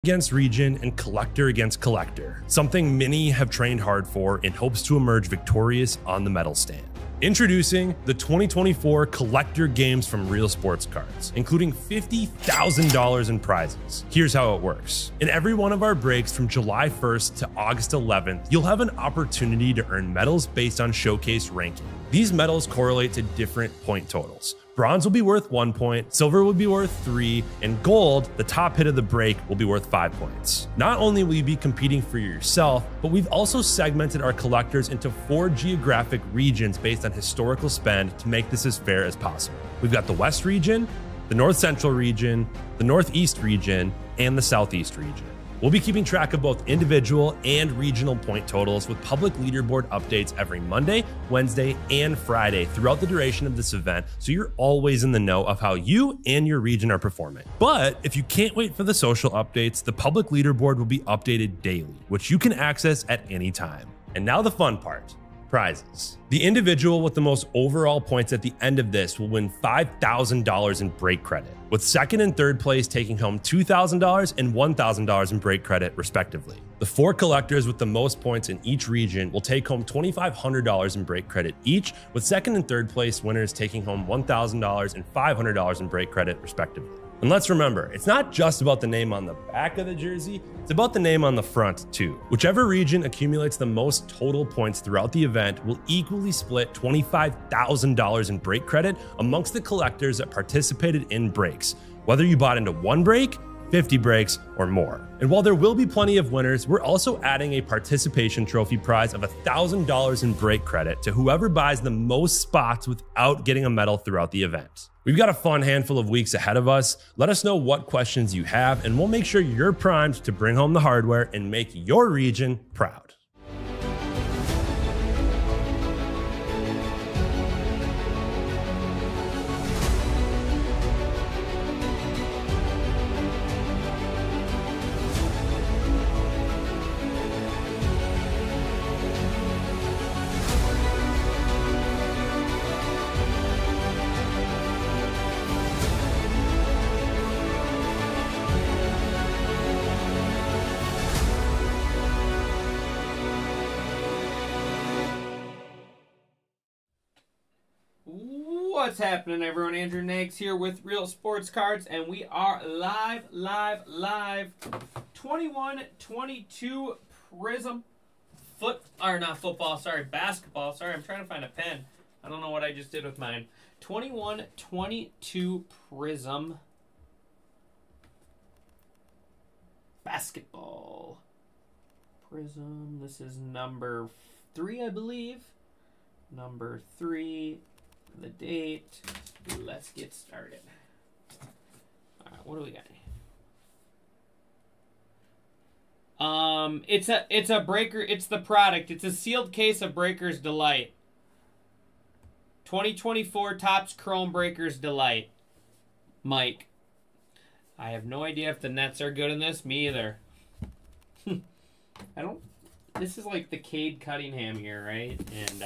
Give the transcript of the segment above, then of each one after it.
against region and collector against collector, something many have trained hard for in hopes to emerge victorious on the medal stand. Introducing the 2024 collector games from Real Sports Cards, including $50,000 in prizes. Here's how it works. In every one of our breaks from July 1st to August 11th, you'll have an opportunity to earn medals based on showcase ranking. These medals correlate to different point totals. Bronze will be worth 1 point, silver will be worth 3, and gold, the top hit of the break, will be worth 5 points. Not only will you be competing for yourself, but we've also segmented our collectors into 4 geographic regions based on historical spend to make this as fair as possible. We've got the West region, the North Central region, the Northeast region, and the Southeast region. We'll be keeping track of both individual and regional point totals with public leaderboard updates every Monday, Wednesday, and Friday throughout the duration of this event, so you're always in the know of how you and your region are performing. But if you can't wait for the social updates, the public leaderboard will be updated daily, which you can access at any time. And now the fun part. Prizes. The individual with the most overall points at the end of this will win $5,000 in break credit, with second and third place taking home $2,000 and $1,000 in break credit, respectively. The 4 collectors with the most points in each region will take home $2,500 in break credit each, with second and third place winners taking home $1,000 and $500 in break credit, respectively. And let's remember, it's not just about the name on the back of the jersey, it's about the name on the front too. Whichever region accumulates the most total points throughout the event will equally split $25,000 in break credit amongst the collectors that participated in breaks, whether you bought into 1 break, 50 breaks, or more. And while there will be plenty of winners, we're also adding a participation trophy prize of $1,000 in break credit to whoever buys the most spots without getting a medal throughout the event. We've got a fun handful of weeks ahead of us. Let us know what questions you have, and we'll make sure you're primed to bring home the hardware and make your region proud. What's happening, everyone? Andrew Nags here with Real Sports Cards, and we are live. 21-22 Prizm basketball. Sorry, I'm trying to find a pen. I don't know what I just did with mine. 21-22 Prizm basketball. Prizm. This is number 3, I believe. Number 3. The date. Let's get started. All right, what do we got? It's a breaker. It's the product. It's a sealed case of Breakers Delight. 2024 Topps Chrome Breakers Delight. Mike. I have no idea if the nets are good in this. Me either. I don't. This is like the Cade Cunningham here, right? And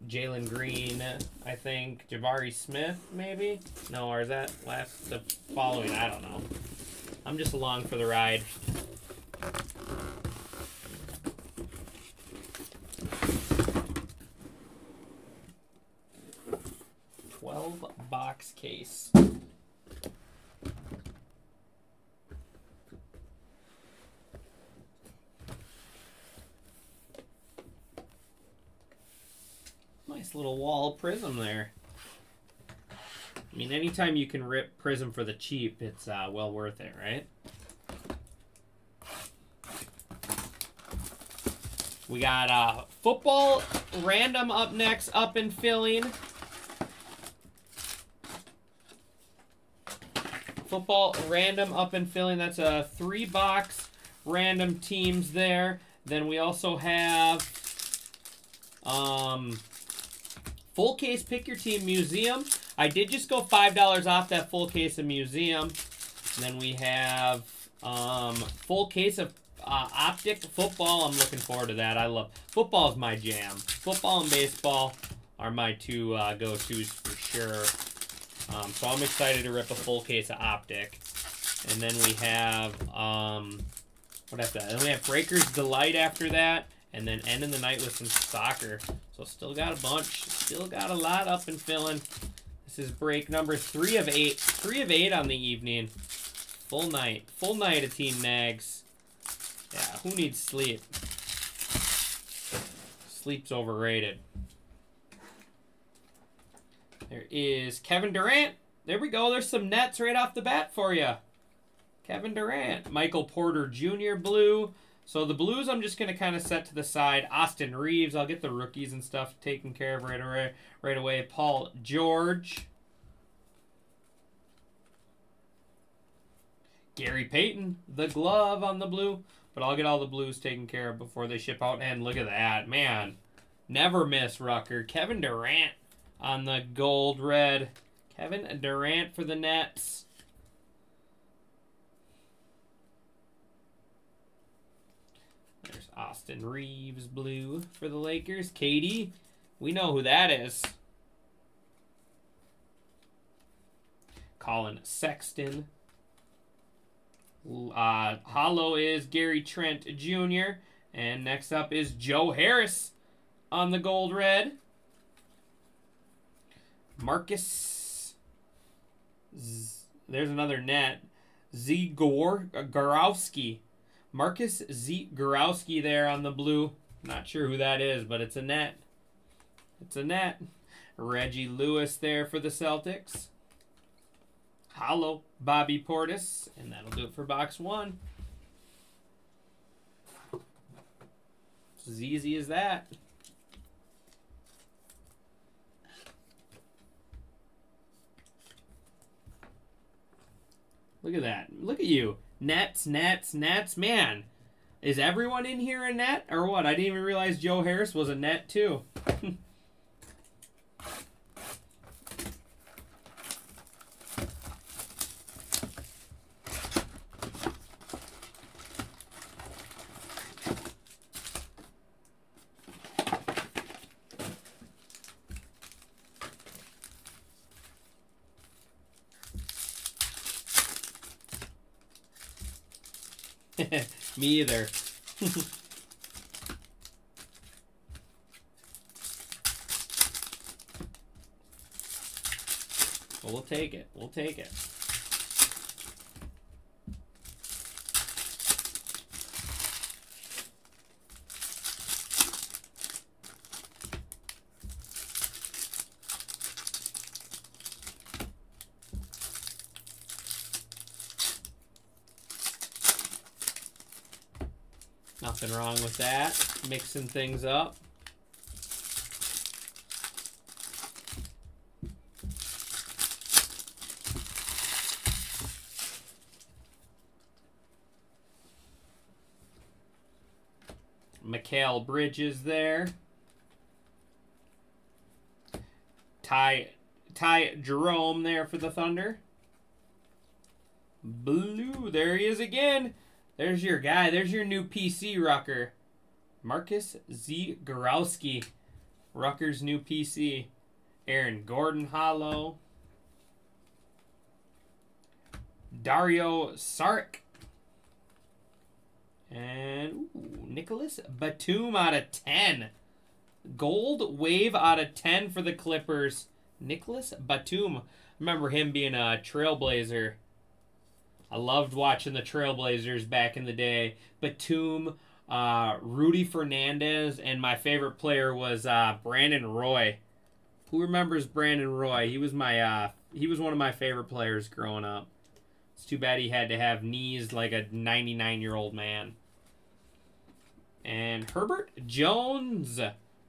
Jalen Green, I think. Jabari Smith, maybe? No, or is that the following? I don't know. I'm just along for the ride. $12-box case. Nice little wall Prizm there. I mean, anytime you can rip Prizm for the cheap, it's well worth it, right? We got football random up next, up and filling. Football random up and filling. That's a 3-box random teams there. Then we also have full case pick your team museum. I did just go $5 off that full case of museum. And then we have full case of optic football. I'm looking forward to that. I love football is my jam. Football and baseball are my 2 go-tos for sure. So I'm excited to rip a full case of optic. And then we have, what after that? Then we have Breaker's Delight after that. And then ending the night with some soccer. So still got a bunch. Still got a lot up and filling. This is break number 3 of 8. 3 of 8 on the evening. Full night. Full night of Team Nags. Yeah, who needs sleep? Sleep's overrated. There is Kevin Durant. There we go. There's some nets right off the bat for you. Kevin Durant. Michael Porter Jr. blue. So the blues I'm just going to kind of set to the side. Austin Reeves. I'll get the rookies and stuff taken care of right away. Paul George. Gary Payton. The glove on the blue. But I'll get all the blues taken care of before they ship out. And look at that. Man. Never miss, Rucker. Kevin Durant on the gold red. Kevin Durant for the Nets. There's Austin Reeves blue for the Lakers. Katie. We know who that is. Colin Sexton. Hollow is Gary Trent Jr. And next up is Joe Harris on the gold red. Marcus. There's another net. Gorowski. Marcus Gorowski there on the blue. Not sure who that is, but it's a net. It's a net. Reggie Lewis there for the Celtics. Hollow, Bobby Portis. And that'll do it for box 1. It's as easy as that. Look at that. Look at you. Nets, nets, nets. Man, is everyone in here a net or what? I didn't even realize Joe Harris was a net too. Me either. Well, we'll take it. We'll take it. Nothing wrong with that. Mixing things up. Mikal Bridges there. Ty Jerome there for the Thunder. Blue, there he is again. There's your guy. There's your new PC, Rucker. Marcus Gorowski. Rucker's new PC. Aaron Gordon Hollow. Dario Saric. And Nicholas Batum out of 10. Gold wave out of 10 for the Clippers. Nicholas Batum. Remember him being a Trailblazer. I loved watching the Trailblazers back in the day. Batum, Rudy Fernandez, and my favorite player was Brandon Roy. Who remembers Brandon Roy? He was my he was one of my favorite players growing up. It's too bad he had to have knees like a 99-year-old man. And Herbert Jones.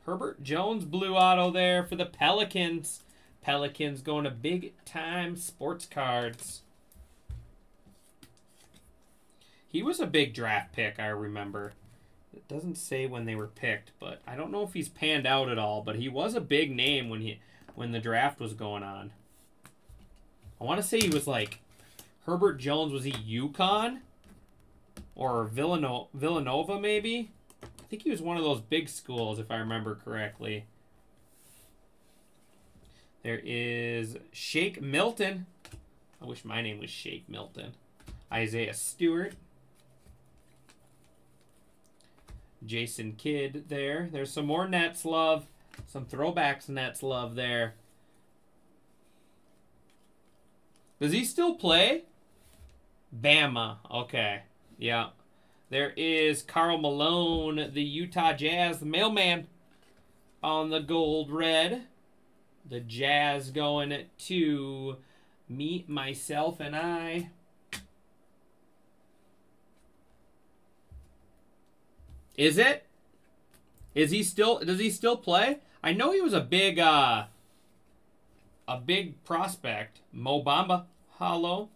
Herbert Jones blue auto there for the Pelicans. Pelicans going to big time sports cards. He was a big draft pick, I remember. It doesn't say when they were picked, but I don't know if he's panned out at all, but he was a big name when the draft was going on. I want to say he was like Herbert Jones. Was he UConn or Villanova maybe? I think he was one of those big schools if I remember correctly. There is Shake Milton. I wish my name was Shake Milton. Isaiah Stewart. Jason Kidd there. There's some more Nets love. Some throwbacks Nets love there. Does he still play? Bama. Okay. Yeah. There is Karl Malone, the Utah Jazz, the mailman on the gold red. The Jazz going to me, myself, and I. Is it? Is he still? Does he still play? I know he was a big prospect. Mo Bamba, hollow,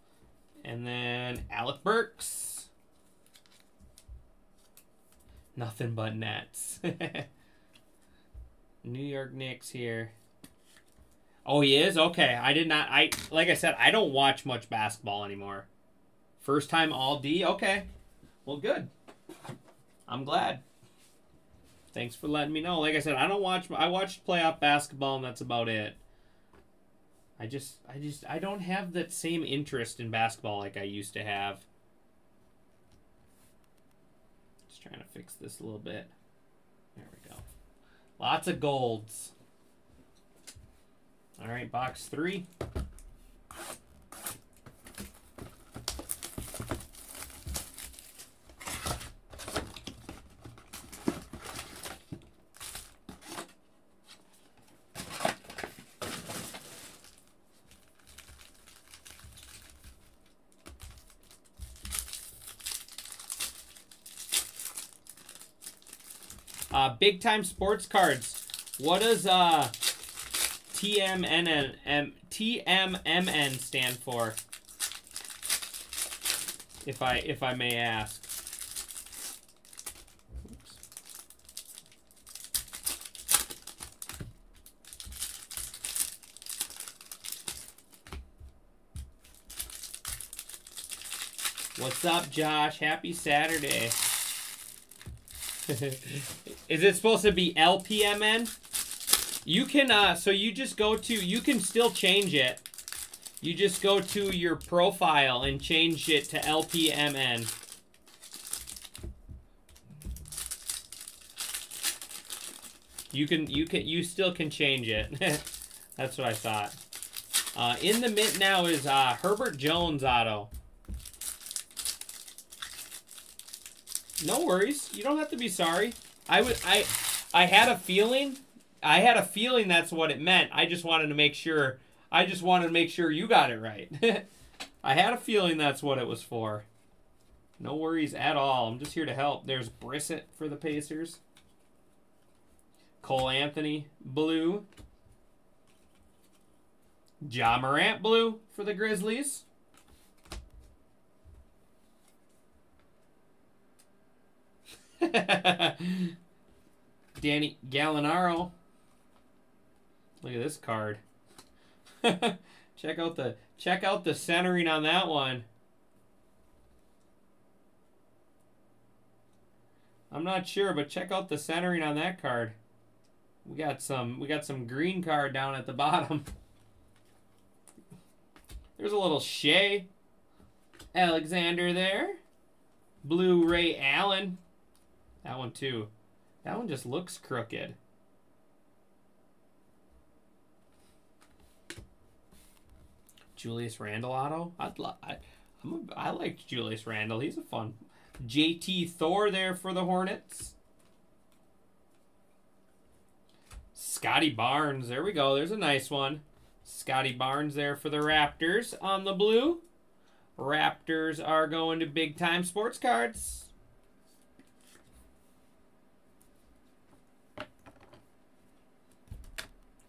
and then Alec Burks. Nothing but Nets. New York Knicks here. Oh, he is? Okay. I did not. Like I said, I don't watch much basketball anymore. First time all D? Okay. Well, good. I'm glad. Thanks for letting me know. Like I said, I watched playoff basketball and that's about it. I don't have that same interest in basketball like I used to have. Just trying to fix this a little bit. There we go. Lots of golds. All right, box 3. Big time sports cards. What does TMMN stand for? If I may ask. Oops. What's up, Josh? Happy Saturday. Is it supposed to be LPMN? You can, so you just go to, you can still change it. You just go to your profile and change it to LPMN. You still can change it. That's what I thought. In the mint now is Herbert Jones auto. No worries. You don't have to be sorry. I had a feeling. I had a feeling that's what it meant. I just wanted to make sure. I just wanted to make sure you got it right. I had a feeling that's what it was for. No worries at all. I'm just here to help. There's Brissett for the Pacers. Cole Anthony, blue. Ja Morant, blue for the Grizzlies. Danny Gallinaro. Look at this card. check out the centering on that one. I'm not sure, but check out the centering on that card. We got some green card down at the bottom. There's a little Shea Alexander there. Blue Ray Allen. That one too. That one just looks crooked. Julius Randle auto. I liked Julius Randle. He's a fun. JT Thor there for the Hornets. Scotty Barnes. There we go. There's a nice one. Scotty Barnes there for the Raptors on the blue. Raptors are going to Big Time Sports Cards.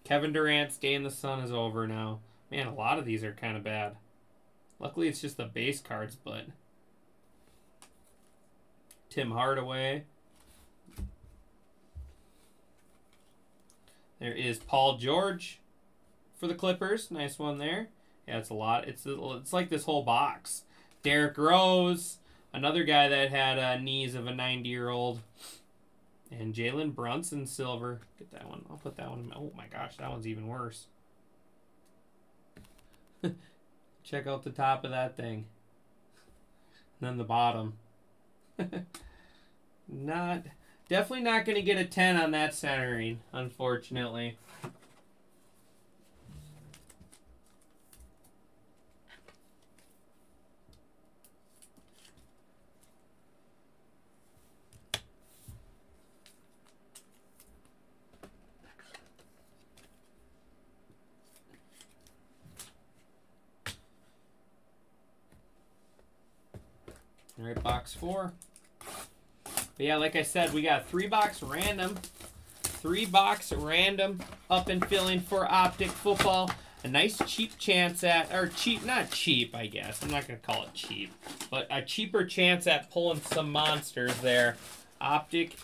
Kevin Durant's Day in the Sun is over now. Man, a lot of these are kind of bad. Luckily, it's just the base cards, but... Tim Hardaway. There is Paul George for the Clippers. Nice one there. Yeah, it's a lot. It's like this whole box. Derrick Rose. Another guy that had knees of a 90-year-old. And Jalen Brunson silver. Get that one. I'll put that one in. Oh my gosh, that one's even worse. Check out the top of that thing. then the bottom. Definitely not going to get a 10 on that centering, unfortunately. All right, box 4. But yeah, like I said, we got 3-box random. 3-box random up and filling for Optic Football. A nice cheap chance at, or cheap, not cheap, I guess. I'm not going to call it cheap. But a cheaper chance at pulling some monsters there. Optic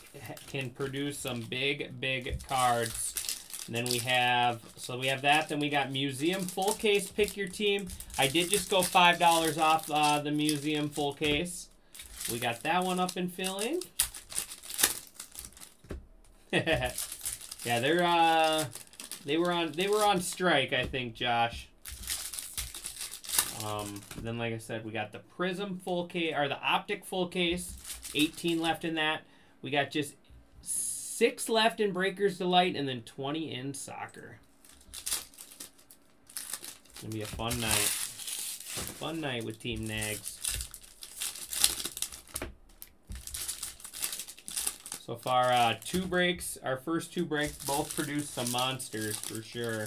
can produce some big, big cards. And then we have, so we have that. Then we got Museum Full Case, pick your team. I did just go $5 off the Museum Full Case. We got that one up and filling. Yeah, they were on strike, I think, Josh. Then like I said, we got the Prizm full case, or the Optic full case. 18 left in that. We got just 6 left in Breaker's Delight, and then 20 in Soccer. It's gonna be a fun night. Fun night with Team Nags. So far, 2 breaks. Our first 2 breaks both produced some monsters for sure.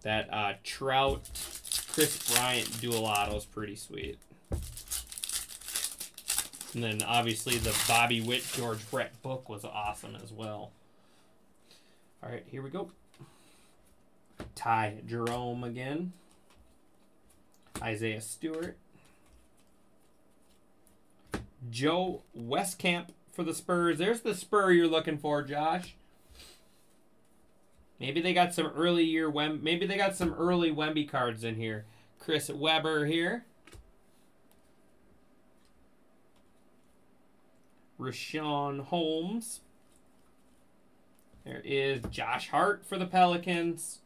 That Trout, Chris Bryant dual auto is pretty sweet. And then obviously the Bobby Witt, George Brett book was awesome as well. All right, here we go. Ty Jerome again. Isaiah Stewart. Joe Westcamp for the Spurs. There's the Spur you're looking for, Josh. Maybe they got some early maybe they got some early Wemby cards in here. Chris Webber here. Rashawn Holmes. There is Josh Hart for the Pelicans.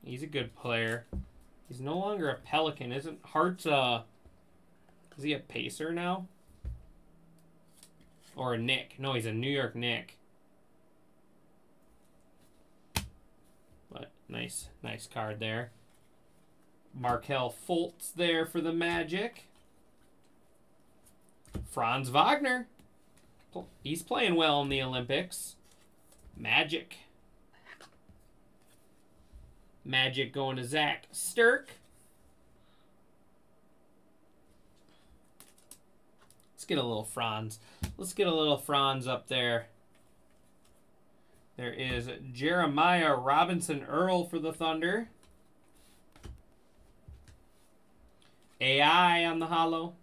He's a good player. He's no longer a Pelican. Isn't Hart's is he a Pacer now? Or a Knick? No, he's a New York Knick. But nice card there. Markelle Fultz there for the Magic. Franz Wagner. He's playing well in the Olympics. Magic. Magic going to Zach Stirk. Let's get a little Franz. Let's get a little Franz up there. There is Jeremiah Robinson Earl for the Thunder. AI on the holo.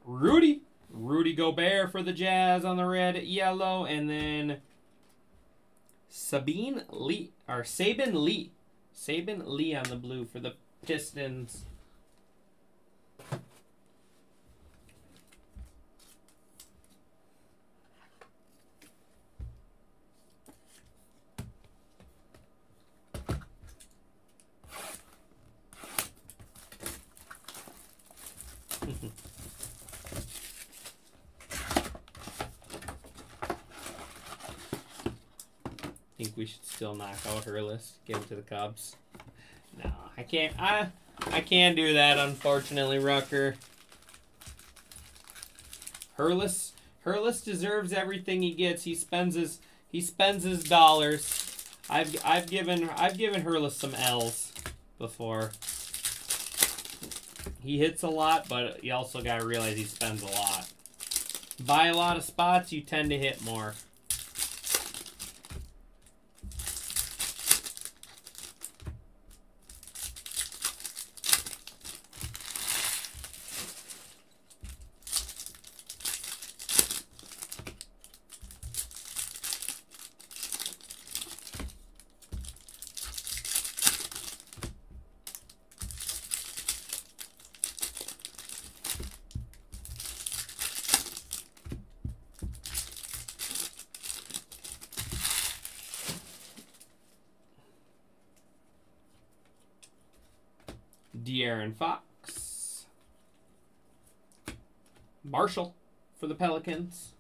Rudy Gobert for the Jazz on the red, yellow, and then Sabin Lee on the blue for the Pistons. I think we should still knock out Hurlis, give him to the Cubs. No, I can't. I can't do that, unfortunately, Rucker. Hurlis deserves everything he gets. He spends his dollars. I've given Hurlis some L's before. He hits a lot, but you also gotta realize he spends a lot. Buy a lot of spots, you tend to hit more. De'Aaron Fox. Marshall for the Pelicans.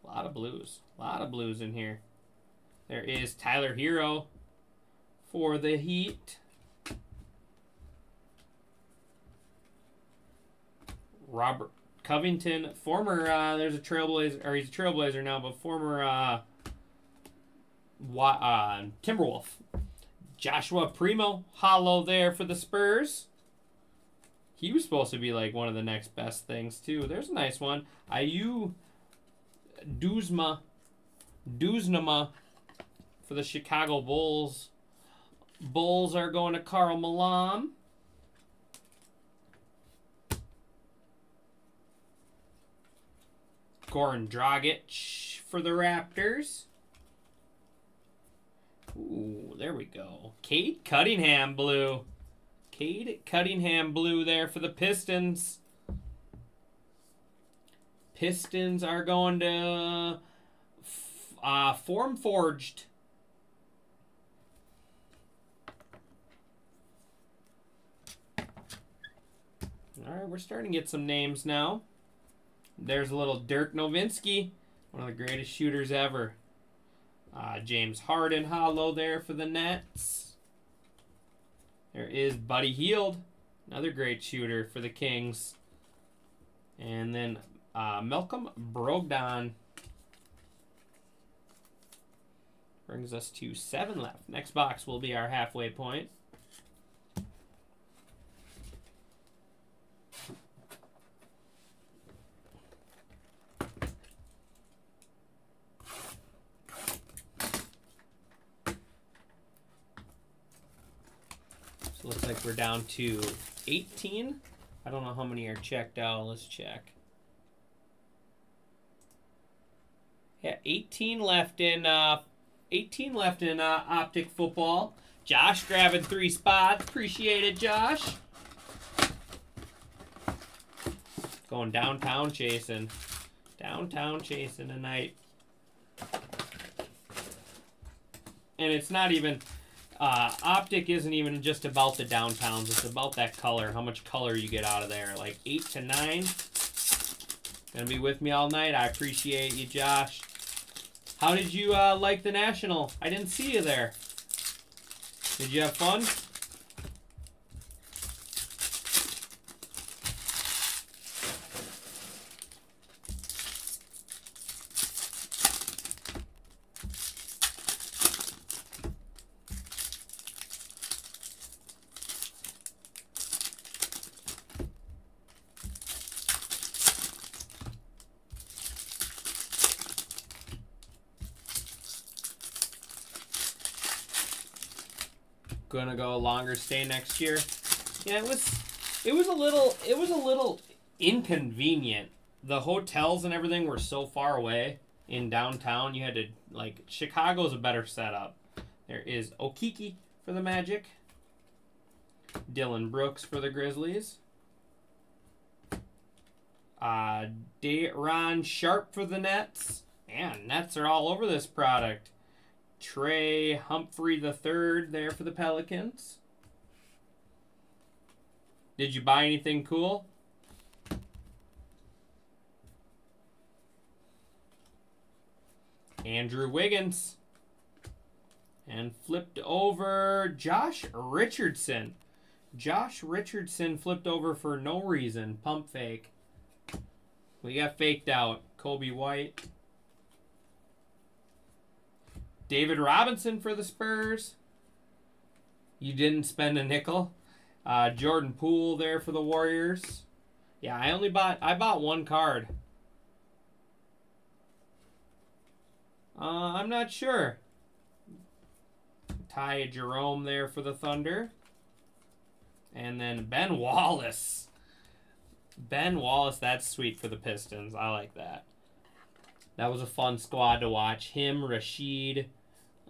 A lot of blues. A lot of blues in here. There is Tyler Hero for the Heat. Robert Covington, former, there's a Trailblazer, or he's a Trailblazer now, but former Timberwolf. Joshua Primo, hollow there for the Spurs. He was supposed to be like one of the next best things too. There's a nice one. Ayu Duzma for the Chicago Bulls. Bulls are going to Karl Malone. Goran Dragic for the Raptors. Ooh, there we go. Cade Cunningham blue. Cade Cunningham blue there for the Pistons. Pistons are going to Form Forged. All right, we're starting to get some names now. There's a little Dirk Nowitzki, one of the greatest shooters ever. James Harden hollow there for the Nets. There is Buddy Hield, another great shooter for the Kings. And then Malcolm Brogdon. Brings us to 7 left. Next box will be our halfway point. Looks like we're down to 18. I don't know how many are checked out. Let's check. Yeah, 18 left in Optic Football. Josh grabbing 3 spots. Appreciate it, Josh. Going downtown chasing. Downtown chasing tonight. And it's not even... Optic isn't even just about the downtowns. It's about that color, how much color you get out of there. Like 8 to 9. Gonna be with me all night. I appreciate you, Josh. How did you like the National? I didn't see you there. Did you have fun? Gonna go longer stay next year. Yeah, it was a little inconvenient. The hotels and everything were so far away in downtown. You had to, like, Chicago's a better setup. There is Okiki for the Magic. Dylan Brooks for the Grizzlies. Ron Sharp for the Nets. Man, Nets are all over this product. Trey Humphrey III there for the Pelicans. Did you buy anything cool? Andrew Wiggins. And flipped over Josh Richardson. Josh Richardson flipped over for no reason. Pump fake. We got faked out. Kobe White. David Robinson for the Spurs. You didn't spend a nickel. Jordan Poole there for the Warriors. Yeah, I bought 1 card. I'm not sure. Ty Jerome there for the Thunder. And then Ben Wallace. Ben Wallace, that's sweet for the Pistons. I like that. That was a fun squad to watch. Him, Rashid,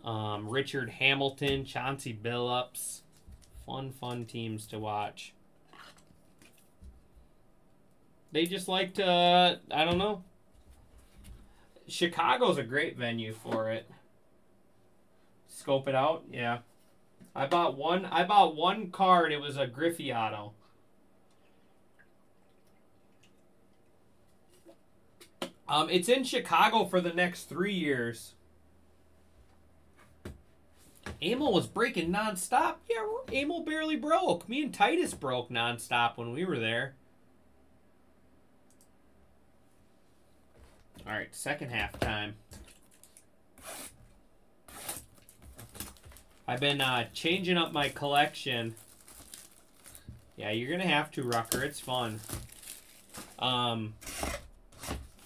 Richard Hamilton, Chauncey Billups. Fun teams to watch. They just like to, I don't know. Chicago's a great venue for it. Scope it out, yeah. I bought one card. It was a Griffey auto. It's in Chicago for the next 3 years. Emil was breaking nonstop. Yeah, Emil barely broke. Me and Titus broke nonstop when we were there. All right, second half time. I've been changing up my collection. Yeah, you're gonna have to, Rucker. It's fun.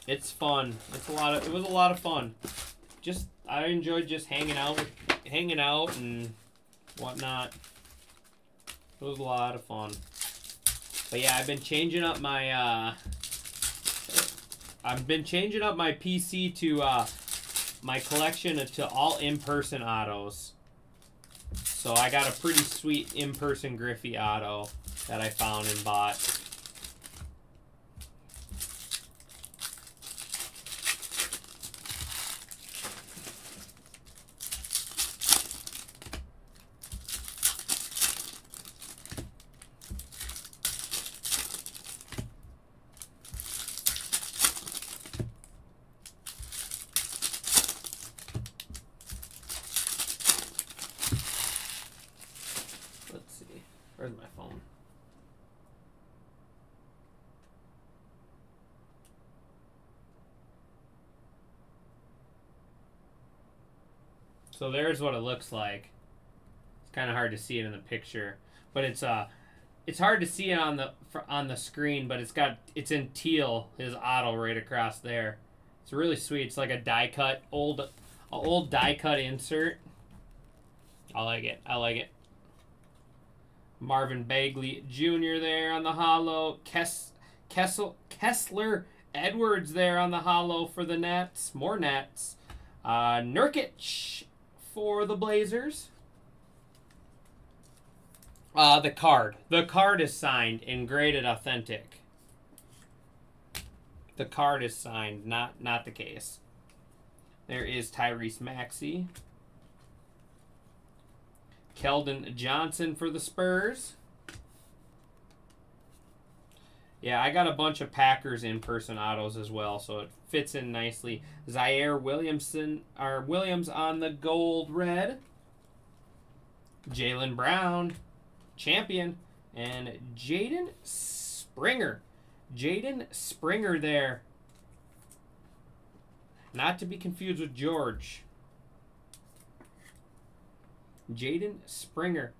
It's fun. It was a lot of fun. I enjoyed just hanging out and whatnot. It was a lot of fun. But yeah, I've been changing up my PC to my collection to all in-person autos. So I got a pretty sweet in-person Griffey auto that I found and bought. Where's my phone? So there's what it looks like. It's kind of hard to see it in the picture, but it's hard to see it on the screen, but it's in teal, his auto right across there. It's really sweet. It's like a die cut, old die cut insert. I like it. I like it. Marvin Bagley Jr. there on the holo. Kessler Edwards there on the holo for the Nets. More Nets. Nurkic for the Blazers. The card. The card is signed in graded authentic. The card is signed, not the case. There is Tyrese Maxey. Keldon Johnson for the Spurs. Yeah, I got a bunch of Packers in-person autos as well, so it fits in nicely. Zaire Williams on the gold red. Jaylen Brown, champion, and Jaden Springer. Jaden Springer there. Not to be confused with George. Jaden Springer.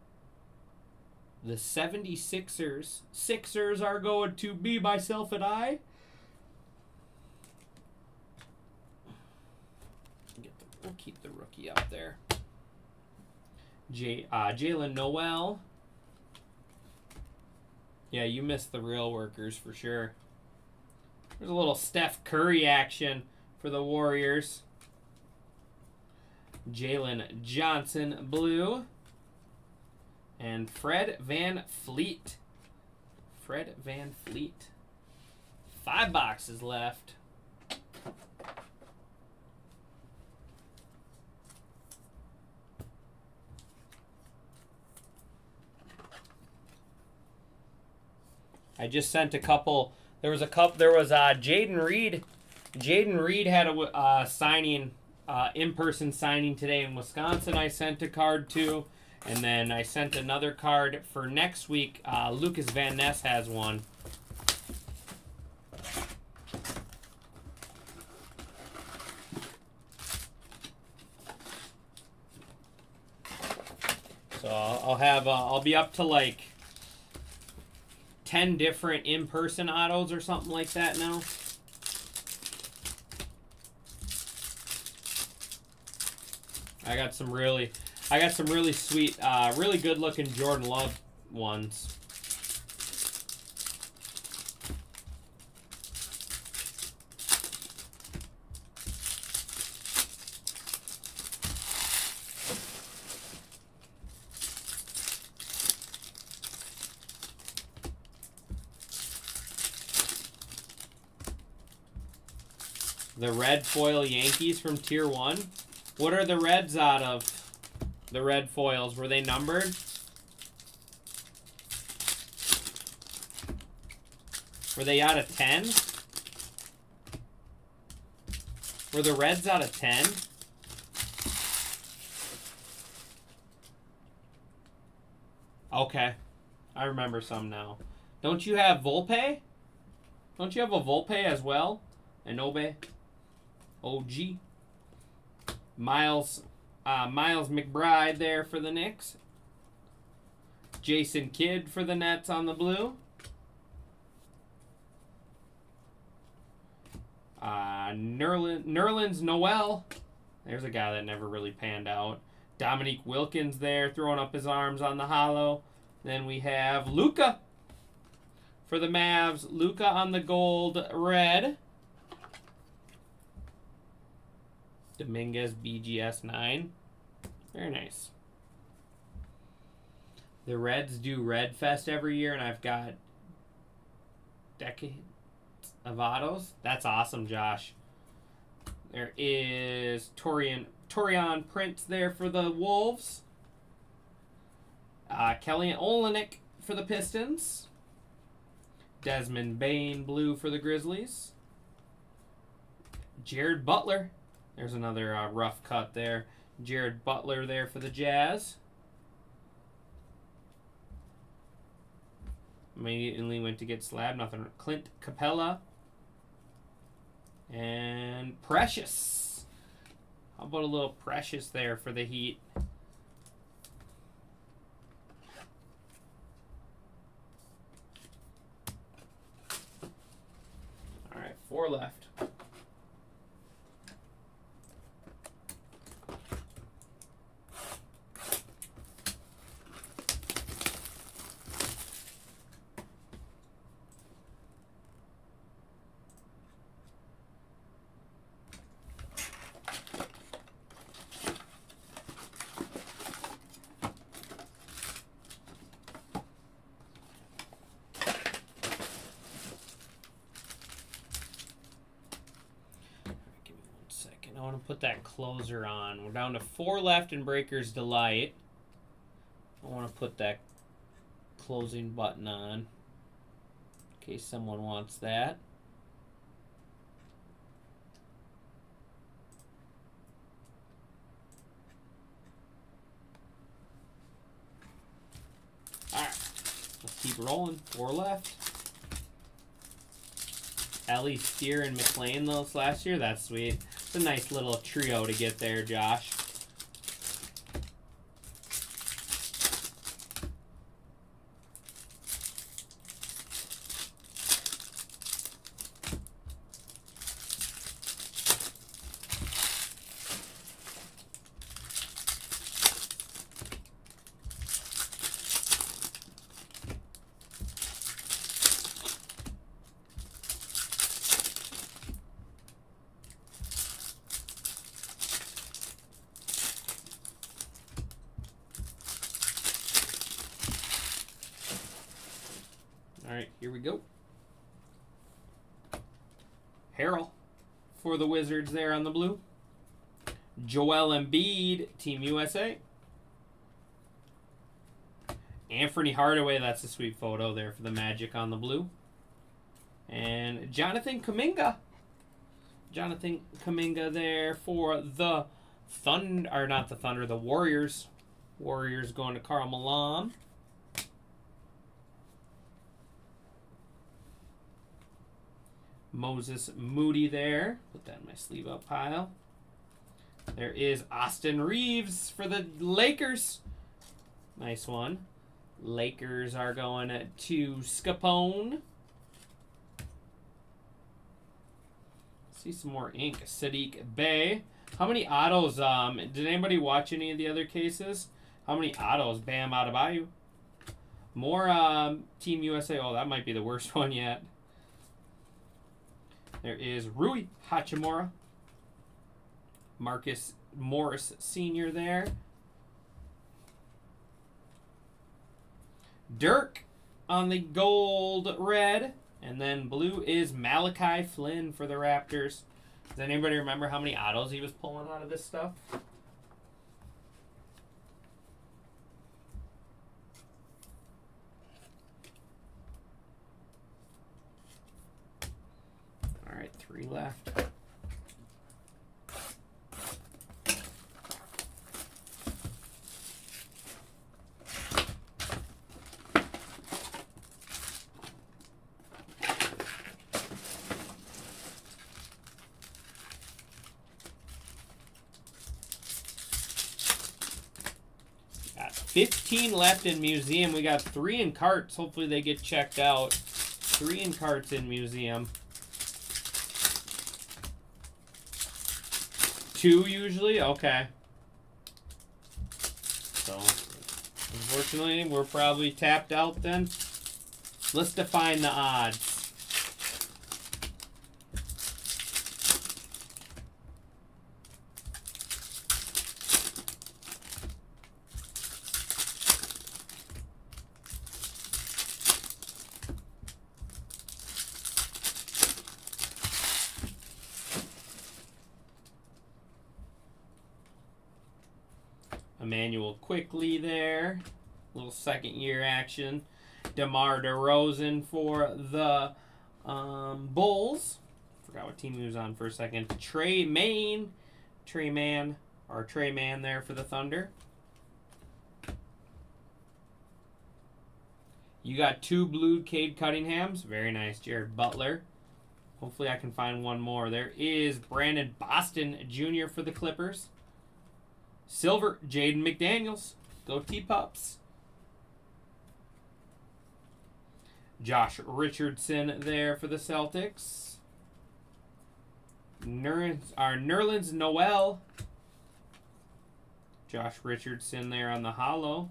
The 76ers. Sixers are going to be myself and I. We'll keep the rookie up there. Jalen Noel. Yeah, you missed the real workers for sure. There's a little Steph Curry action for the Warriors. Jalen Johnson, blue. And Fred Van Fleet. Fred Van Fleet. 5 boxes left. I just sent a couple. There was Jaden Reed. Jaden Reed had a signing, in-person signing today in Wisconsin. I sent a card to, and then I sent another card for next week. Lucas Van Ness has one. So I'll be up to like 10 different in-person autos or something like that now. I got some really sweet, really good looking Jordan Love ones. The red foil Yankees from Tier 1. What are the Reds out of? The red foils, were they numbered? Were they out of 10? Were the reds out of 10? Okay. I remember some now. Don't you have Volpe? Don't you have a Volpe as well? An Obe? OG. Miles McBride there for the Knicks. Jason Kidd for the Nets on the blue. Nerlens Noel. There's a guy that never really panned out. Dominique Wilkins there throwing up his arms on the hollow. Then we have Luka for the Mavs. Luka on the gold red. Dominguez BGS 9. Very nice. The Reds do Red Fest every year, and I've got decades of autos. That's awesome, Josh. There is Torian Prince there for the Wolves. Kelly Olynyk for the Pistons. Desmond Bane blue for the Grizzlies. Jared Butler. There's another rough cut there. Jared Butler there for the Jazz. Immediately went to get slabbed. Nothing. Clint Capella. And Precious. How about a little Precious there for the Heat? All right, 4 left. I want to put that closer on. We're down to 4 left in Breaker's Delight. I want to put that closing button on in case someone wants that. Alright, let's keep rolling. 4 left. Ellie, Steer, and McLean those last year. That's sweet. It's a nice little trio to get there, Josh. All right, here we go. Harrell for the Wizards there on the blue. Joel Embiid, Team USA. Anthony Hardaway, that's a sweet photo there for the Magic on the blue. And Jonathan Kuminga. Jonathan Kuminga there for the Thunder, or not the Thunder, the Warriors. Warriors going to Karl Malone. Moses Moody there. Put that in my sleeve up pile. There is Austin Reeves for the Lakers. Nice one. Lakers are going to Scapone. See some more ink. Sadiq Bey. How many autos? Did anybody watch any of the other cases? How many autos? Bam Adebayo. More Team USA. Oh, that might be the worst one yet. There is Rui Hachimura. Marcus Morris Sr. there. Dirk on the gold red. And then blue is Malachi Flynn for the Raptors. Does anybody remember how many autos he was pulling out of this stuff? 3 left. Got 15 left in Museum. We got 3 in carts. Hopefully they get checked out. 3 in carts in Museum. 2 usually? Okay. So, unfortunately, we're probably tapped out then. Let's define the odds. Emmanuel quickly there. Little second-year action. DeMar DeRozan for the Bulls. Forgot what team he was on for a second. Trey Mann there for the Thunder. You got 2 blue Cade Cunninghams. Very nice. Jared Butler. Hopefully I can find one more. There is Brandon Boston Jr. for the Clippers. Silver, Jaden McDaniels. Go T-Pups. Josh Richardson there for the Celtics. Nerlens Noel. Josh Richardson there on the holo.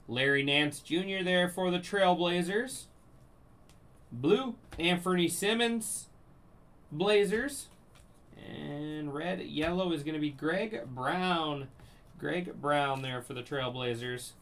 Larry Nance Jr. there for the Trailblazers. Blue, Anthony Simmons, Blazers. And red, yellow is going to be Greg Brown. Greg Brown there for the Trailblazers.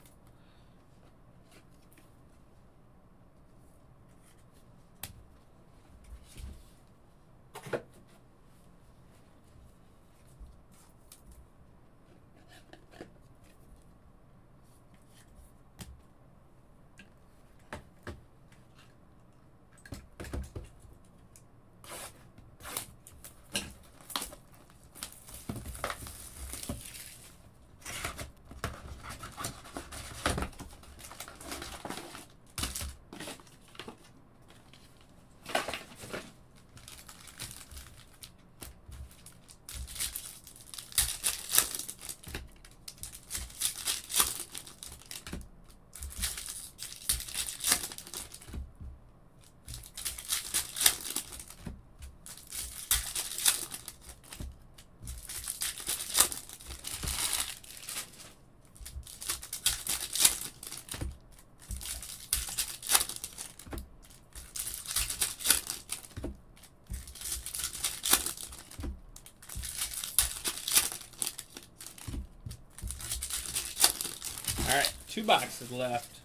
All right, 2 boxes left.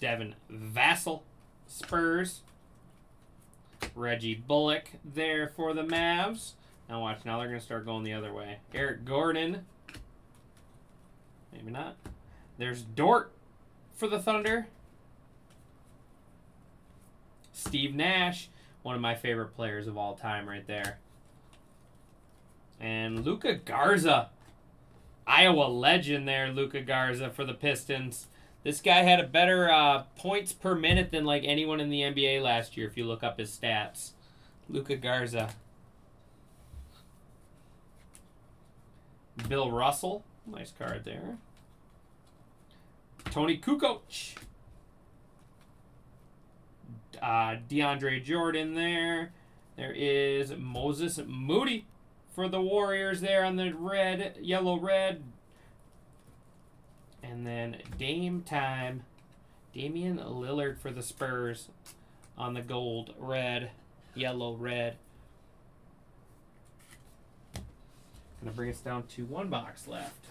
Devin Vassell, Spurs. Reggie Bullock there for the Mavs. Now watch, now they're going to start going the other way. Eric Gordon. Maybe not. There's Dort for the Thunder. Steve Nash, one of my favorite players of all time right there. And Luka Garza. Iowa legend there, Luka Garza for the Pistons. This guy had a better points per minute than like anyone in the NBA last year if you look up his stats. Luka Garza. Bill Russell. Nice card there. Tony Kukoc. DeAndre Jordan there. There is Moses Moody for the Warriors there on the red, yellow-red. And then Dame time. Damian Lillard for the Spurs on the gold, red, yellow, red. Gonna bring us down to 1 box left.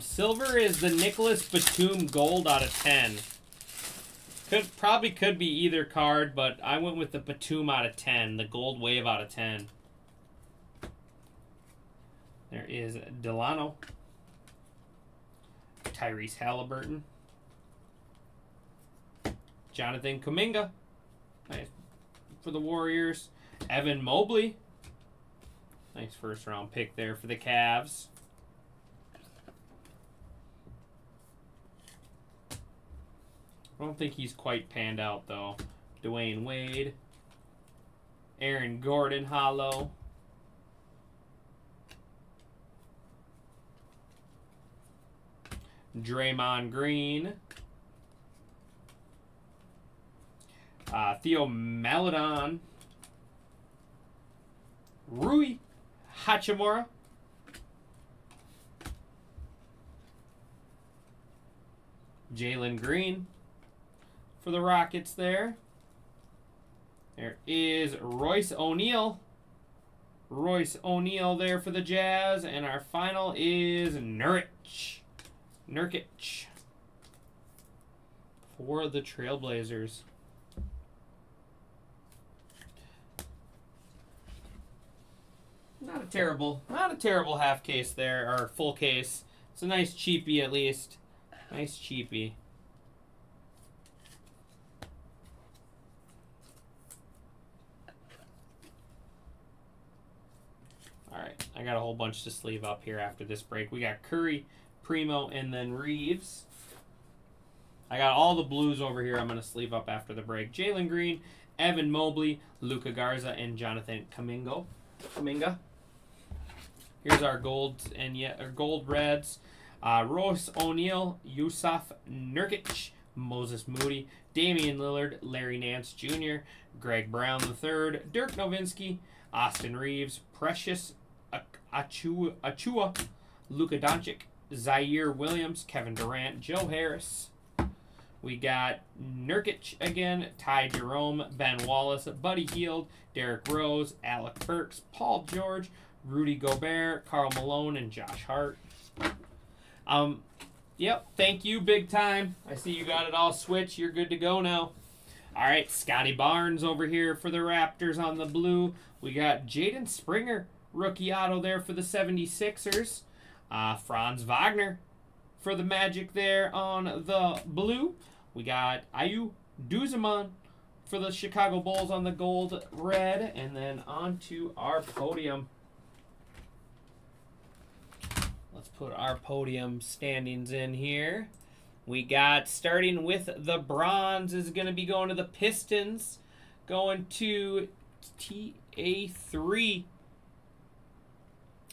Silver is the Nicholas Batum Gold out of 10. Probably could be either card, but I went with the Batum out of 10, the Gold Wave out of 10. There is Delano, Tyrese Halliburton, Jonathan Kuminga, nice for the Warriors, Evan Mobley, nice first round pick there for the Cavs. I don't think he's quite panned out, though. Dwayne Wade. Aaron Gordon, hollow. Draymond Green. Theo Maledon. Rui Hachimura. Jalen Green for the Rockets there. There is Royce O'Neal. Royce O'Neal there for the Jazz. And our final is Nurkic for the Trailblazers. Not a terrible half case there, or full case. It's a nice cheapie at least. Nice cheapie. Alright, I got a whole bunch to sleeve up here after this break. We got Curry, Primo, and then Reeves. I got all the blues over here I'm going to sleeve up after the break. Jalen Green, Evan Mobley, Luka Garza, and Jonathan Kuminga. Here's our golds and our gold reds. Royce O'Neal, Yusuf Nurkic, Moses Moody, Damian Lillard, Larry Nance Jr., Greg Brown III, Dirk Nowitzki, Austin Reeves, Precious Achua, Luka Doncic, Zaire Williams, Kevin Durant, Joe Harris. We got Nurkic again, Ty Jerome, Ben Wallace, Buddy Hield, Derrick Rose, Alec Burks, Paul George, Rudy Gobert, Karl Malone, and Josh Hart. Yep, thank you, big time. I see you got it all switched. You're good to go now. All right, Scotty Barnes over here for the Raptors on the blue. We got Jaden Springer, rookie auto there for the 76ers. Franz Wagner for the Magic there on the blue. We got Ayu Dosunmu for the Chicago Bulls on the gold red. And then on to our podium. Let's put our podium standings in here. We got, starting with the bronze, is going to be going to the Pistons. Going to TA3.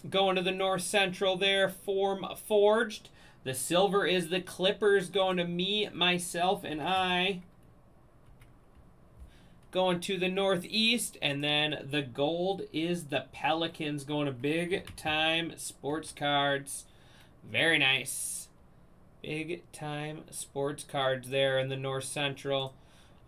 Going to the North Central there, Form Forged. The silver is the Clippers, going to me, myself, and I. Going to the Northeast, and then the gold is the Pelicans, going to Big Time Sports Cards. Very nice. Big Time Sports Cards there in the North Central.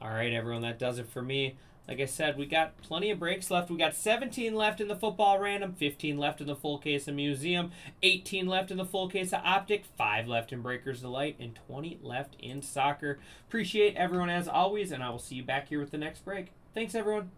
All right, everyone, that does it for me. Like I said, we got plenty of breaks left. We got 17 left in the football random, 15 left in the full case of museum, 18 left in the full case of optic, 5 left in Breakers Delight, and 20 left in soccer. Appreciate everyone as always, and I will see you back here with the next break. Thanks, everyone.